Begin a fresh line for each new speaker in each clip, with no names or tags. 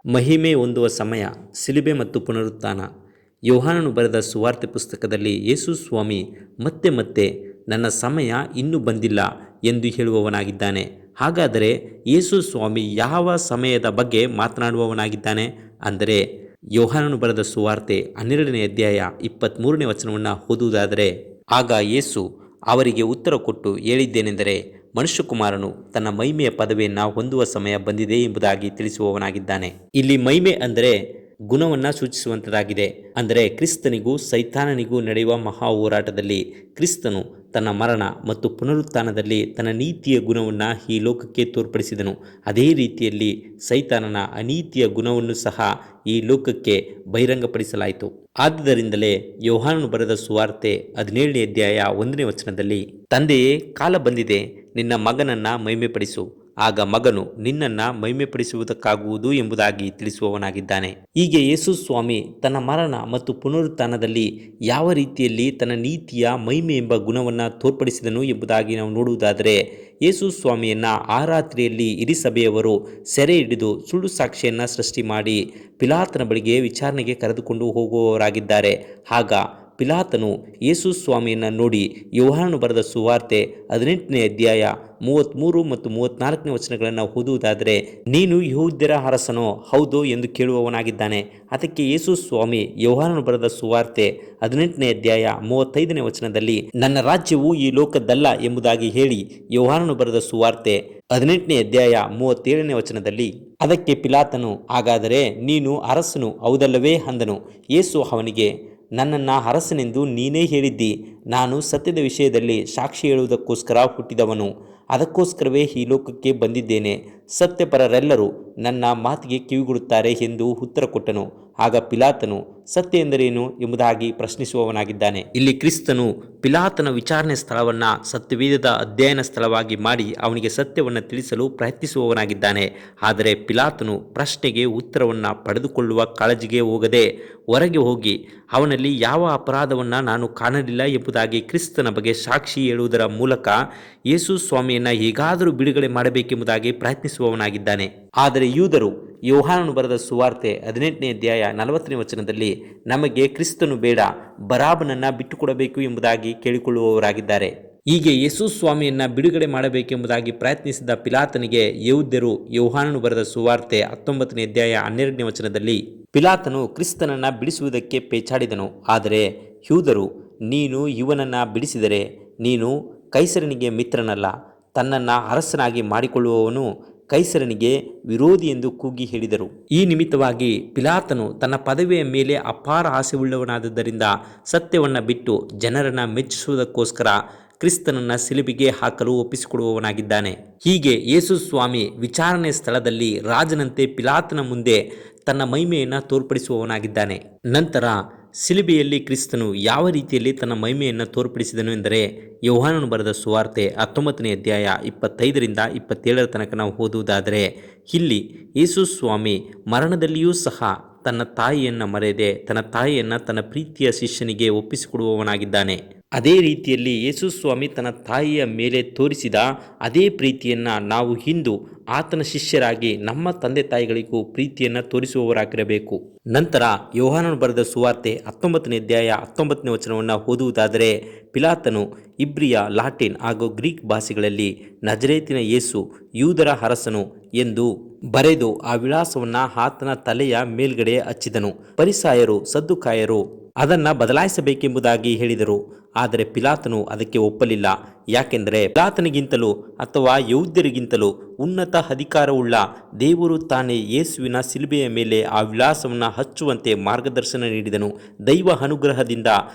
ಮಹಿಮೆ ಹೊಂದುವ ಸಮಯ, ಶಿಲುಬೆ ಮತ್ತು ಪುನರುತ್ಥಾನ. ಯೋಹಾನನು ಬರೆದ ಸುವಾರ್ತೆ ಪುಸ್ತಕದಲ್ಲಿ ಯೇಸು ಸ್ವಾಮಿ ಮತ್ತೆ ಮತ್ತೆ ನನ್ನ ಸಮಯ ಇನ್ನೂ ಬಂದಿಲ್ಲ ಎಂದು ಹೇಳುವವನಾಗಿದ್ದಾನೆ. ಹಾಗಾದರೆ ಯೇಸು ಸ್ವಾಮಿ ಯಾವ ಸಮಯದ ಬಗ್ಗೆ ಮಾತನಾಡುವವನಾಗಿದ್ದಾನೆ ಅಂದರೆ, ಯೋಹಾನನು ಬರೆದ ಸುವಾರ್ತೆ 12ನೇ ಅಧ್ಯಾಯ 23ನೇ ವಚನವನ್ನು ಓದುವುದಾದರೆ, ಆಗ ಯೇಸು ಅವರಿಗೆ ಉತ್ತರ ಕೊಟ್ಟು ಹೇಳಿದ್ದೇನೆಂದರೆ, ಮನುಷ್ಯಕುಮಾರನು ತನ್ನ ಮಹಿಮೆಯ ಪದವಿಯನ್ನು ಹೊಂದುವ ಸಮಯ ಬಂದಿದೆ ಎಂಬುದಾಗಿ ತಿಳಿಸುವವನಾಗಿದ್ದಾನೆ. ಇಲ್ಲಿ ಮಹಿಮೆ ಅಂದರೆ ಗುಣವನ್ನು ಸೂಚಿಸುವಂಥದ್ದಾಗಿದೆ. ಅಂದರೆ ಕ್ರಿಸ್ತನಿಗೂ ಸೈತಾನನಿಗೂ ನಡೆಯುವ ಮಹಾ ಹೋರಾಟದಲ್ಲಿ ಕ್ರಿಸ್ತನು ತನ್ನ ಮರಣ ಮತ್ತು ಪುನರುತ್ಥಾನದಲ್ಲಿ ತನ್ನ ನೀತಿಯ ಗುಣವನ್ನು ಈ ಲೋಕಕ್ಕೆ ತೋರ್ಪಡಿಸಿದನು. ಅದೇ ರೀತಿಯಲ್ಲಿ ಸೈತಾನನ ಅನೀತಿಯ ಗುಣವನ್ನು ಸಹ ಈ ಲೋಕಕ್ಕೆ ಬಹಿರಂಗಪಡಿಸಲಾಯಿತು. ಆದ್ದರಿಂದಲೇ ಯೋಹಾನನು ಬರೆದ ಸುವಾರ್ತೆ 17ನೇ ಅಧ್ಯಾಯ 1ನೇ ವಚನದಲ್ಲಿ, ತಂದೆಯೇ, ಕಾಲ ಬಂದಿದೆ, ನಿನ್ನ ಮಗನನ್ನು ಮಹಿಮೆಪಡಿಸು, ಆಗ ಮಗನು ನಿನ್ನನ್ನು ಮಹಿಮೆಪಡಿಸುವುದಕ್ಕಾಗುವುದು ಎಂಬುದಾಗಿ ತಿಳಿಸುವವನಾಗಿದ್ದಾನೆ. ಹೀಗೆ ಯೇಸು ಸ್ವಾಮಿ ತನ್ನ ಮರಣ ಮತ್ತು ಪುನರುತ್ಥಾನದಲ್ಲಿ ಯಾವ ರೀತಿಯಲ್ಲಿ ತನ್ನ ನೀತಿಯ ಮಹಿಮೆ ಎಂಬ ಗುಣವನ್ನು ತೋರ್ಪಡಿಸಿದನು ಎಂಬುದಾಗಿ ನಾವು ನೋಡುವುದಾದರೆ, ಯೇಸು ಸ್ವಾಮಿಯನ್ನು ಆ ರಾತ್ರಿಯಲ್ಲಿ ಇಡೀ ಸಭೆಯವರು ಸೆರೆ ಹಿಡಿದು ಸುಳ್ಳು ಸಾಕ್ಷಿಯನ್ನು ಸೃಷ್ಟಿ ಮಾಡಿ ಪಿಲಾತನ ಬಳಿಗೆ ವಿಚಾರಣೆಗೆ ಕರೆದುಕೊಂಡು ಹೋಗುವವರಾಗಿದ್ದಾರೆ. ಆಗ ಪಿಲಾತನು ಯೇಸು ಸ್ವಾಮಿಯನ್ನು ನೋಡಿ ಯೋಹಾನನು ಬರೆದ ಸುವಾರ್ತೆ 18ನೇ ಅಧ್ಯಾಯ 33 ಮತ್ತು 34ನೇ ವಚನಗಳನ್ನು ಓದುವುದಾದರೆ, ನೀನು ಯೆಹೂದ್ಯರ ಅರಸನೋ ಹೌದೋ ಎಂದು ಕೇಳುವವನಾಗಿದ್ದಾನೆ. ಅದಕ್ಕೆ ಯೇಸು ಸ್ವಾಮಿ ಯೋಹಾನನು ಬರೆದ ಸುವಾರ್ತೆ 18ನೇ ಅಧ್ಯಾಯ 35ನೇ ವಚನದಲ್ಲಿ, ನನ್ನ ರಾಜ್ಯವು ಈ ಲೋಕದ್ದಲ್ಲ ಎಂಬುದಾಗಿ ಹೇಳಿ ಯೋಹಾನನು ಬರೆದ ಸುವಾರ್ತೆ 18ನೇ ಅಧ್ಯಾಯ 37ನೇ ವಚನದಲ್ಲಿ, ಅದಕ್ಕೆ ಪಿಲಾತನು, ಹಾಗಾದರೆ ನೀನು ಅರಸನು ಹೌದಲ್ಲವೇ ಅಂದನು. ಯೇಸು ಅವನಿಗೆ, ನನ್ನನ್ನು ಅರಸನೆಂದು ನೀನೇ ಹೇಳಿದ್ದಿ. ನಾನು ಸತ್ಯದ ವಿಷಯದಲ್ಲಿ ಸಾಕ್ಷಿ ಹೇಳುವುದಕ್ಕೋಸ್ಕರ ಹುಟ್ಟಿದವನು, ಅದಕ್ಕೋಸ್ಕರವೇ ಈ ಲೋಕಕ್ಕೆ ಬಂದಿದ್ದೇನೆ. ಸತ್ಯಪರರೆಲ್ಲರೂ ನನ್ನ ಮಾತಿಗೆ ಕಿವಿಗೊಡುತ್ತಾರೆ ಎಂದು ಉತ್ತರ ಕೊಟ್ಟನು. ಆಗ ಪಿಲಾತನು, ಸತ್ಯ ಎಂದರೇನು ಎಂಬುದಾಗಿ ಪ್ರಶ್ನಿಸುವವನಾಗಿದ್ದಾನೆ. ಇಲ್ಲಿ ಕ್ರಿಸ್ತನು ಪಿಲಾತನ ವಿಚಾರಣೆ ಸ್ಥಳವನ್ನು ಸತ್ಯವೇದದ ಅಧ್ಯಯನ ಸ್ಥಳವಾಗಿ ಮಾಡಿ ಅವನಿಗೆ ಸತ್ಯವನ್ನು ತಿಳಿಸಲು ಪ್ರಯತ್ನಿಸುವವನಾಗಿದ್ದಾನೆ. ಆದರೆ ಪಿಲಾತನು ಪ್ರಶ್ನೆಗೆ ಉತ್ತರವನ್ನು ಪಡೆದುಕೊಳ್ಳುವ ಕಾಳಜಿಗೆ ಹೋಗದೆ ಹೊರಗೆ ಹೋಗಿ ಅವನಲ್ಲಿ ಯಾವ ಅಪರಾಧವನ್ನು ನಾನು ಕಾಣಲಿಲ್ಲ ಎಂಬುದಾಗಿ ಕ್ರಿಸ್ತನ ಬಗ್ಗೆ ಸಾಕ್ಷಿ ಹೇಳುವುದರ ಮೂಲಕ ಯೇಸು ಸ್ವಾಮಿಯನ್ನು ಹೇಗಾದರೂ ಬಿಡುಗಡೆ ಮಾಡಬೇಕೆಂಬುದಾಗಿ ಪ್ರಯತ್ನಿಸುವವನಾಗಿದ್ದಾನೆ. ಆದರೆ ಯೂದರು ಯೋಹಾನನು ಬರೆದ ಸುವಾರ್ತೆ 18ನೇ ಅಧ್ಯಾಯ 40ನೇ ವಚನದಲ್ಲಿ, ನಮಗೆ ಕ್ರಿಸ್ತನು ಬೇಡ, ಬರಾಬನನ್ನು ಬಿಟ್ಟುಕೊಡಬೇಕು ಎಂಬುದಾಗಿ ಕೇಳಿಕೊಳ್ಳುವವರಾಗಿದ್ದಾರೆ. ಹೀಗೆ ಯೇಸು ಸ್ವಾಮಿಯನ್ನು ಬಿಡುಗಡೆ ಮಾಡಬೇಕೆಂಬುದಾಗಿ ಪ್ರಯತ್ನಿಸಿದ ಪಿಲಾತನಿಗೆ ಯೆಹೂದ್ಯರು ಯೋಹಾನನು ಬರೆದ ಸುವಾರ್ತೆ 19ನೇ ಅಧ್ಯಾಯ 12ನೇ ವಚನದಲ್ಲಿ, ಪಿಲಾತನು ಕ್ರಿಸ್ತನನ್ನು ಬಿಡಿಸುವುದಕ್ಕೆ ಪೇಚಾಡಿದನು. ಆದರೆ ಯೂದರು, ನೀನು ಇವನನ್ನು ಬಿಡಿಸಿದರೆ ನೀನು ಕೈಸರನಿಗೆ ಮಿತ್ರನಲ್ಲ, ತನ್ನನ್ನು ಅರಸನಾಗಿ ಮಾಡಿಕೊಳ್ಳುವವನು ಕೈಸರನಿಗೆ ವಿರೋಧಿ ಎಂದು ಕೂಗಿ ಹೇಳಿದರು. ಈ ನಿಮಿತ್ತವಾಗಿ ಪಿಲಾತನು ತನ್ನ ಪದವಿಯ ಮೇಲೆ ಅಪಾರ ಆಸೆಯುಳ್ಳವನಾದ್ದರಿಂದ ಸತ್ಯವನ್ನು ಬಿಟ್ಟು ಜನರನ್ನು ಮೆಚ್ಚಿಸುವುದಕ್ಕೋಸ್ಕರ ಕ್ರಿಸ್ತನನ್ನು ಶಿಲುಬೆಗೆ ಹಾಕಲು ಒಪ್ಪಿಸಿಕೊಡುವವನಾಗಿದ್ದಾನೆ. ಹೀಗೆ ಯೇಸು ಸ್ವಾಮಿ ವಿಚಾರಣೆ ಸ್ಥಳದಲ್ಲಿ ರಾಜನಂತೆ ಪಿಲಾತನ ಮುಂದೆ ತನ್ನ ಮಹಿಮೆಯನ್ನು ತೋರ್ಪಡಿಸುವವನಾಗಿದ್ದಾನೆ. ನಂತರ ಶಿಲುಬೆಯಲ್ಲಿ ಕ್ರಿಸ್ತನು ಯಾವ ರೀತಿಯಲ್ಲಿ ತನ್ನ ಮಹಿಮೆಯನ್ನು ತೋರ್ಪಡಿಸಿದನು ಎಂದರೆ, ಯೋಹಾನನು ಬರೆದ ಸುವಾರ್ತೆ 19ನೇ ಅಧ್ಯಾಯ 25ರಿಂದ 27ರ ತನಕ ನಾವು ಓದುವುದಾದರೆ, ಇಲ್ಲಿ ಯೇಸು ಸ್ವಾಮಿ ಮರಣದಲ್ಲಿಯೂ ಸಹ ತನ್ನ ತಾಯಿಯನ್ನು ಮರೆಯದೆ ತನ್ನ ತಾಯಿಯನ್ನು ತನ್ನ ಪ್ರೀತಿಯ ಶಿಷ್ಯನಿಗೆ ಒಪ್ಪಿಸಿಕೊಡುವವನಾಗಿದ್ದಾನೆ. ಅದೇ ರೀತಿಯಲ್ಲಿ ಯೇಸು ಸ್ವಾಮಿ ತನ್ನ ತಾಯಿಯ ಮೇಲೆ ತೋರಿಸಿದ ಅದೇ ಪ್ರೀತಿಯನ್ನು ನಾವು ಇಂದು ಆತನ ಶಿಷ್ಯರಾಗಿ ನಮ್ಮ ತಂದೆ ತಾಯಿಗಳಿಗೂ ಪ್ರೀತಿಯನ್ನು ತೋರಿಸುವವರಾಗಿರಬೇಕು. ನಂತರ ಯೋಹಾನನು ಬರೆದ ಸುವಾರ್ತೆ 19ನೇ ಅಧ್ಯಾಯ 19ನೇ ವಚನವನ್ನು ಓದುವುದಾದರೆ, ಪಿಲಾತನು ಇಬ್ರಿಯ, ಲಾಟಿನ್ ಹಾಗೂ ಗ್ರೀಕ್ ಭಾಷೆಗಳಲ್ಲಿ ನಜರೇತಿನ ಯೇಸು ಯೂದರ ಅರಸನು ಎಂದು ಬರೆದು ಆ ವಿಳಾಸವನ್ನು ಆತನ ತಲೆಯ ಮೇಲ್ಗಡೆ ಹಚ್ಚಿದನು. ಫರಿಸಾಯರು ಸದ್ದುಕಾಯರು ಅದನ್ನು ಬದಲಾಯಿಸಬೇಕೆಂಬುದಾಗಿ ಹೇಳಿದರು. ಆದರೆ ಪಿಲಾತನು ಅದಕ್ಕೆ ಒಪ್ಪಲಿಲ್ಲ. ಯಾಕೆಂದರೆ ಪಿಲಾತನಿಗಿಂತಲೂ ಅಥವಾ ಯೆಹೂದ್ಯರಿಗಿಂತಲೂ ಉನ್ನತ ಅಧಿಕಾರವುಳ್ಳ ದೇವರು ತಾನೇ ಯೇಸುವಿನ ಶಿಲುಬೆಯ ಮೇಲೆ ಆ ವಿಳಾಸವನ್ನು ಹಚ್ಚುವಂತೆ ಮಾರ್ಗದರ್ಶನ ನೀಡಿದನು. ದೈವ ಅನುಗ್ರಹದಿಂದ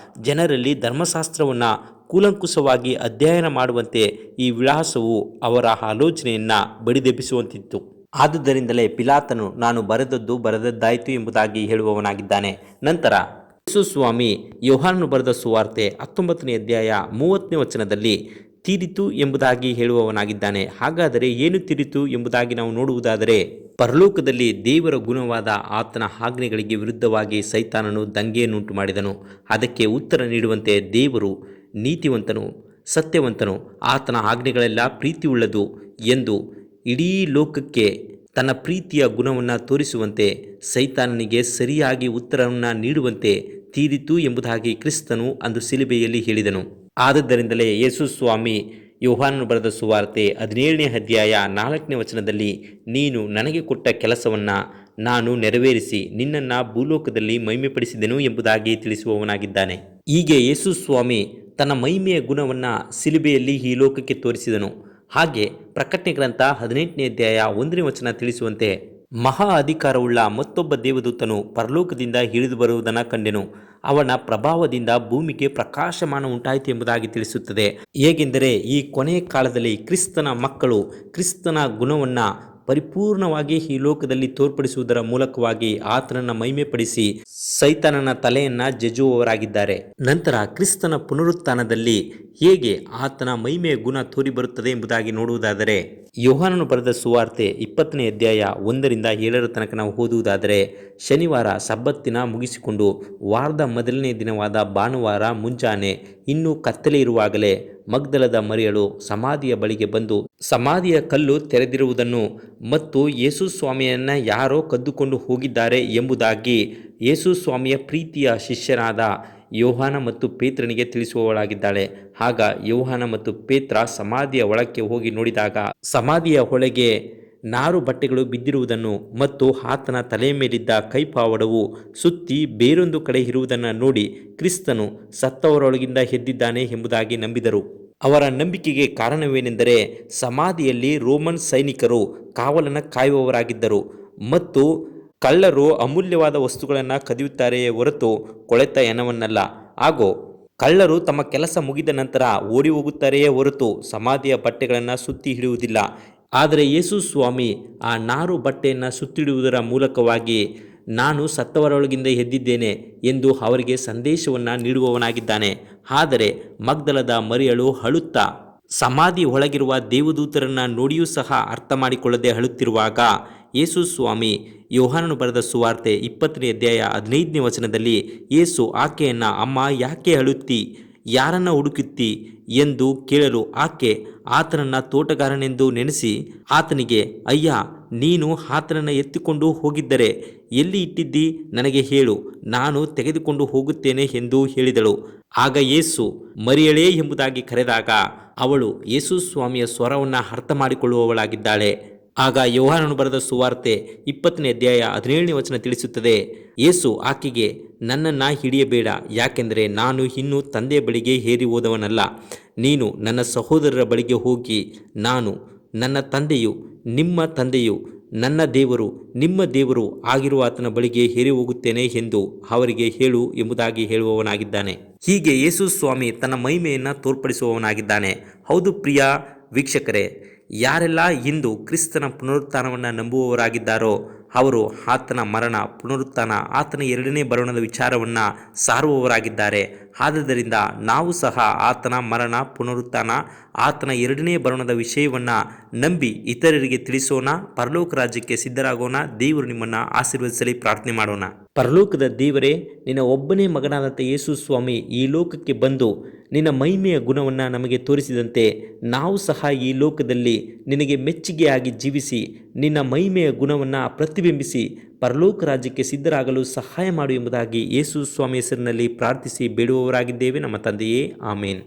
ಜನರಲ್ಲಿ ಧರ್ಮಶಾಸ್ತ್ರವನ್ನು ಕೂಲಂಕುಷವಾಗಿ ಅಧ್ಯಯನ ಮಾಡುವಂತೆ ಈ ವಿಳಾಸವು ಅವರ ಆಲೋಚನೆಯನ್ನು ಬಡಿದೆಬ್ಬಿಸುವಂತಿತ್ತು. ಆದುದರಿಂದಲೇ ಪಿಲಾತನು ನಾನು ಬರೆದದ್ದಾಯಿತು ಎಂಬುದಾಗಿ ಹೇಳುವವನಾಗಿದ್ದಾನೆ. ನಂತರ ಯೇಸು ಸ್ವಾಮಿ ಯೋಹಾನನು ಬರೆದ ಸುವಾರ್ತೆ 19ನೇ ಅಧ್ಯಾಯ 30ನೇ ವಚನದಲ್ಲಿ ತೀರಿತು ಎಂಬುದಾಗಿ ಹೇಳುವವನಾಗಿದ್ದಾನೆ. ಹಾಗಾದರೆ ಏನು ತೀರಿತು ಎಂಬುದಾಗಿ ನಾವು ನೋಡುವುದಾದರೆ, ಪರಲೋಕದಲ್ಲಿ ದೇವರ ಗುಣವಾದ ಆತನ ಆಜ್ಞೆಗಳಿಗೆ ವಿರುದ್ಧವಾಗಿ ಸೈತಾನನು ದಂಗೆಯನ್ನುಂಟು ಮಾಡಿದನು. ಅದಕ್ಕೆ ಉತ್ತರ ನೀಡುವಂತೆ ದೇವರು ನೀತಿವಂತನು, ಸತ್ಯವಂತನು, ಆತನ ಆಜ್ಞೆಗಳೆಲ್ಲ ಪ್ರೀತಿಯುಳ್ಳದು ಎಂದು ಇಡೀ ಲೋಕಕ್ಕೆ ತನ್ನ ಪ್ರೀತಿಯ ಗುಣವನ್ನು ತೋರಿಸುವಂತೆ ಸೈತಾನನಿಗೆ ಸರಿಯಾಗಿ ಉತ್ತರವನ್ನು ನೀಡುವಂತೆ ತೀರಿತು ಎಂಬುದಾಗಿ ಕ್ರಿಸ್ತನು ಅಂದು ಶಿಲುಬೆಯಲ್ಲಿ ಹೇಳಿದನು. ಆದದ್ದರಿಂದಲೇ ಯೇಸು ಸ್ವಾಮಿ ಯೋಹಾನನು ಬರೆದ ಸುವಾರ್ತೆ 17ನೇ ಅಧ್ಯಾಯ 4ನೇ ವಚನದಲ್ಲಿ, ನೀನು ನನಗೆ ಕೊಟ್ಟ ಕೆಲಸವನ್ನು ನಾನು ನೆರವೇರಿಸಿ ನಿನ್ನನ್ನು ಭೂಲೋಕದಲ್ಲಿ ಮಹಿಮೆಪಡಿಸಿದೆನು ಎಂಬುದಾಗಿ ತಿಳಿಸುವವನಾಗಿದ್ದಾನೆ. ಹೀಗೆ ಯೇಸು ಸ್ವಾಮಿ ತನ್ನ ಮಹಿಮೆಯ ಗುಣವನ್ನು ಶಿಲುಬೆಯಲ್ಲಿ ಈ ಲೋಕಕ್ಕೆ ತೋರಿಸಿದನು. ಹಾಗೆ ಪ್ರಕಟಣೆ ಗ್ರಂಥ 18ನೇ ಅಧ್ಯಾಯ 1ನೇ ವಚನ ತಿಳಿಸುವಂತೆ, ಮಹಾ ಅಧಿಕಾರವುಳ್ಳ ಮತ್ತೊಬ್ಬ ದೇವದೂತನು ಪರಲೋಕದಿಂದ ಇಳಿದು ಬರುವುದನ್ನು ಕಂಡೆನು. ಅವನ ಪ್ರಭಾವದಿಂದ ಭೂಮಿಗೆ ಪ್ರಕಾಶಮಾನ ಉಂಟಾಯಿತು ಎಂಬುದಾಗಿ ತಿಳಿಸುತ್ತದೆ. ಹೇಗೆಂದರೆ ಈ ಕೊನೆಯ ಕಾಲದಲ್ಲಿ ಕ್ರಿಸ್ತನ ಮಕ್ಕಳು ಕ್ರಿಸ್ತನ ಗುಣವನ್ನು ಪರಿಪೂರ್ಣವಾಗಿ ಈ ಲೋಕದಲ್ಲಿ ತೋರ್ಪಡಿಸುವುದರ ಮೂಲಕವಾಗಿ ಆತನನ್ನು ಮಹಿಮೆಪಡಿಸಿ ಸೈತಾನನ ತಲೆಯನ್ನು ಜಜ್ಜುವವರಾಗಿದ್ದಾರೆ. ನಂತರ ಕ್ರಿಸ್ತನ ಪುನರುತ್ಥಾನದಲ್ಲಿ ಹೇಗೆ ಆತನ ಮಹಿಮೆಯ ಗುಣ ತೋರಿ ಬರುತ್ತದೆ ಎಂಬುದಾಗಿ ನೋಡುವುದಾದರೆ, ಯೋಹಾನನು ಬರೆದ ಸುವಾರ್ತೆ 20ನೇ ಅಧ್ಯಾಯ 1ರಿಂದ 7ರ ತನಕ ನಾವು ಓದುವುದಾದರೆ, ಶನಿವಾರ ಸಬ್ಬತ್ತಿನ ಮುಗಿಸಿಕೊಂಡು ವಾರದ ಮೊದಲನೇ ದಿನವಾದ ಭಾನುವಾರ ಮುಂಜಾನೆ ಇನ್ನೂ ಕತ್ತಲೆ ಇರುವಾಗಲೇ ಮಗ್ದಲದ ಮರಿಯಳು ಸಮಾಧಿಯ ಬಳಿಗೆ ಬಂದು ಸಮಾಧಿಯ ಕಲ್ಲು ತೆರೆದಿರುವುದನ್ನು ಮತ್ತು ಯೇಸು ಸ್ವಾಮಿಯನ್ನು ಯಾರೋ ಕದ್ದುಕೊಂಡು ಹೋಗಿದ್ದಾರೆ ಎಂಬುದಾಗಿ ಯೇಸು ಸ್ವಾಮಿಯ ಪ್ರೀತಿಯ ಶಿಷ್ಯನಾದ ಯೋಹಾನ ಮತ್ತು ಪೇತ್ರನಿಗೆ ತಿಳಿಸುವವಳಾಗಿದ್ದಾಳೆ. ಆಗ ಯೋಹಾನ ಮತ್ತು ಪೇತ್ರ ಸಮಾಧಿಯ ಒಳಕ್ಕೆ ಹೋಗಿ ನೋಡಿದಾಗ ಸಮಾಧಿಯ ಒಳಗೆ ನಾರು ಬಟ್ಟೆಗಳು ಬಿದ್ದಿರುವುದನ್ನು ಮತ್ತು ಆತನ ತಲೆಯ ಮೇಲಿದ್ದ ಕೈಪಾವಡವು ಸುತ್ತಿ ಬೇರೊಂದು ಕಡೆ ಇರುವುದನ್ನು ನೋಡಿ ಕ್ರಿಸ್ತನು ಸತ್ತವರೊಳಗಿಂದ ಎದ್ದಿದ್ದಾನೆ ಎಂಬುದಾಗಿ ನಂಬಿದರು. ಅವರ ನಂಬಿಕೆಗೆ ಕಾರಣವೇನೆಂದರೆ ಸಮಾಧಿಯಲ್ಲಿ ರೋಮನ್ ಸೈನಿಕರು ಕಾವಲನ್ನು ಕಾಯುವವರಾಗಿದ್ದರು ಮತ್ತು ಕಳ್ಳರು ಅಮೂಲ್ಯವಾದ ವಸ್ತುಗಳನ್ನು ಕದಿಯುತ್ತಾರೆಯೇ ಹೊರತು ಕೊಳೆತ ಹೆಣವನ್ನಲ್ಲ. ಹಾಗೂ ಕಳ್ಳರು ತಮ್ಮ ಕೆಲಸ ಮುಗಿದ ನಂತರ ಓಡಿ ಹೋಗುತ್ತಾರೆಯೇ ಹೊರತು ಸಮಾಧಿಯ ಬಟ್ಟೆಗಳನ್ನು ಸುತ್ತಿ ಹಿಡಿಯುವುದಿಲ್ಲ. ಆದರೆ ಯೇಸು ಸ್ವಾಮಿ ಆ ನಾರು ಬಟ್ಟೆಯನ್ನು ಸುತ್ತಿಡುವುದರ ಮೂಲಕವಾಗಿ ನಾನು ಸತ್ತವರೊಳಗಿಂದ ಎದ್ದಿದ್ದೇನೆ ಎಂದು ಅವರಿಗೆ ಸಂದೇಶವನ್ನು ನೀಡುವವನಾಗಿದ್ದಾನೆ. ಆದರೆ ಮಗ್ದಲದ ಮರಿಯಳು ಅಳುತ್ತಾ ಸಮಾಧಿ ಒಳಗಿರುವ ದೇವದೂತರನ್ನು ನೋಡಿಯೂ ಸಹ ಅರ್ಥ ಮಾಡಿಕೊಳ್ಳದೆ ಅಳುತ್ತಿರುವಾಗ ಯೇಸು ಸ್ವಾಮಿ ಯೋಹಾನನು ಬರೆದ ಸುವಾರ್ತೆ 20ನೇ ಅಧ್ಯಾಯ 15ನೇ ವಚನದಲ್ಲಿ ಯೇಸು ಆಕೆಯನ್ನು, ಅಮ್ಮ ಯಾಕೆ ಅಳುತ್ತಿ, ಯಾರನ್ನು ಹುಡುಕುತ್ತಿ ಎಂದು ಕೇಳಲು ಆಕೆ ಆತನನ್ನು ತೋಟಗಾರನೆಂದು ನೆನೆಸಿ ಆತನಿಗೆ, ಅಯ್ಯ, ನೀನು ಆತನನ್ನು ಎತ್ತಿಕೊಂಡು ಹೋಗಿದ್ದರೆ ಎಲ್ಲಿ ಇಟ್ಟಿದ್ದಿ, ನನಗೆ ಹೇಳು, ನಾನು ತೆಗೆದುಕೊಂಡು ಹೋಗುತ್ತೇನೆ ಎಂದು ಹೇಳಿದಳು. ಆಗ ಯೇಸು ಮರಿಯಳೇ ಎಂಬುದಾಗಿ ಕರೆದಾಗ ಅವಳು ಯೇಸು ಸ್ವಾಮಿಯ ಸ್ವರವನ್ನು ಅರ್ಥ ಮಾಡಿಕೊಳ್ಳುವವಳಾಗಿದ್ದಾಳೆ. ಆಗ ಯೋಹಾನನು ಬರೆದ ಸುವಾರ್ತೆ 20ನೇ ಅಧ್ಯಾಯ 17ನೇ ವಚನ ತಿಳಿಸುತ್ತದೆ, ಯೇಸು ಆಕೆಗೆ, ನನ್ನನ್ನು ಹಿಡಿಯಬೇಡ, ಯಾಕೆಂದರೆ ನಾನು ಇನ್ನೂ ತಂದೆಯ ಬಳಿಗೆ ಏರಿ ಹೋದವನಲ್ಲ. ನೀನು ನನ್ನ ಸಹೋದರರ ಬಳಿಗೆ ಹೋಗಿ, ನಾನು ನನ್ನ ತಂದೆಯು ನಿಮ್ಮ ತಂದೆಯು ನನ್ನ ದೇವರು ನಿಮ್ಮ ದೇವರು ಆಗಿರುವ ಆತನ ಬಳಿಗೆ ಏರಿ ಹೋಗುತ್ತೇನೆ ಎಂದು ಅವರಿಗೆ ಹೇಳು ಎಂಬುದಾಗಿ ಹೇಳುವವನಾಗಿದ್ದಾನೆ. ಹೀಗೆ ಯೇಸು ಸ್ವಾಮಿ ತನ್ನ ಮಹಿಮೆಯನ್ನು ತೋರ್ಪಡಿಸುವವನಾಗಿದ್ದಾನೆ. ಹೌದು ಪ್ರಿಯ ವೀಕ್ಷಕರೇ, ಯಾರೆಲ್ಲ ಇಂದು ಕ್ರಿಸ್ತನ ಪುನರುತ್ಥಾನವನ್ನು ನಂಬುವವರಾಗಿದ್ದಾರೋ ಅವರು ಆತನ ಮರಣ, ಪುನರುತ್ಥಾನ, ಆತನ ಎರಡನೇ ಬರೋಣದ ವಿಚಾರವನ್ನು ಸಾರುವವರಾಗಿದ್ದಾರೆ. ಆದ್ದರಿಂದ ನಾವು ಸಹ ಆತನ ಮರಣ, ಪುನರುತ್ಥಾನ, ಆತನ ಎರಡನೇ ಬರೋಣದ ವಿಷಯವನ್ನು ನಂಬಿ ಇತರರಿಗೆ ತಿಳಿಸೋಣ. ಪರಲೋಕ ರಾಜ್ಯಕ್ಕೆ ಸಿದ್ಧರಾಗೋಣ. ದೇವರು ನಿಮ್ಮನ್ನು ಆಶೀರ್ವದಿಸಲಿ. ಪ್ರಾರ್ಥನೆ ಮಾಡೋಣ. ಪರಲೋಕದ ದೇವರೇ, ನಿನ್ನ ಒಬ್ಬನೇ ಮಗನಾದಂಥ ಯೇಸು ಸ್ವಾಮಿ ಈ ಲೋಕಕ್ಕೆ ಬಂದು ನಿನ್ನ ಮಹಿಮೆಯ ಗುಣವನ್ನು ನಮಗೆ ತೋರಿಸಿದಂತೆ ನಾವು ಸಹ ಈ ಲೋಕದಲ್ಲಿ ನಿನಗೆ ಮೆಚ್ಚುಗೆಯಾಗಿ ಜೀವಿಸಿ ನಿನ್ನ ಮಹಿಮೆಯ ಗುಣವನ್ನು ಪ್ರತಿಬಿಂಬಿಸಿ ಪರಲೋಕ ರಾಜ್ಯಕ್ಕೆ ಸಿದ್ಧರಾಗಲು ಸಹಾಯ ಮಾಡು ಎಂಬುದಾಗಿ ಯೇಸು ಸ್ವಾಮಿ ಹೆಸರಿನಲ್ಲಿ ಪ್ರಾರ್ಥಿಸಿ ಬೇಡುವವರಾಗಿದ್ದೇವೆ ನಮ್ಮ ತಂದೆಯೇ. ಆಮೇನ್.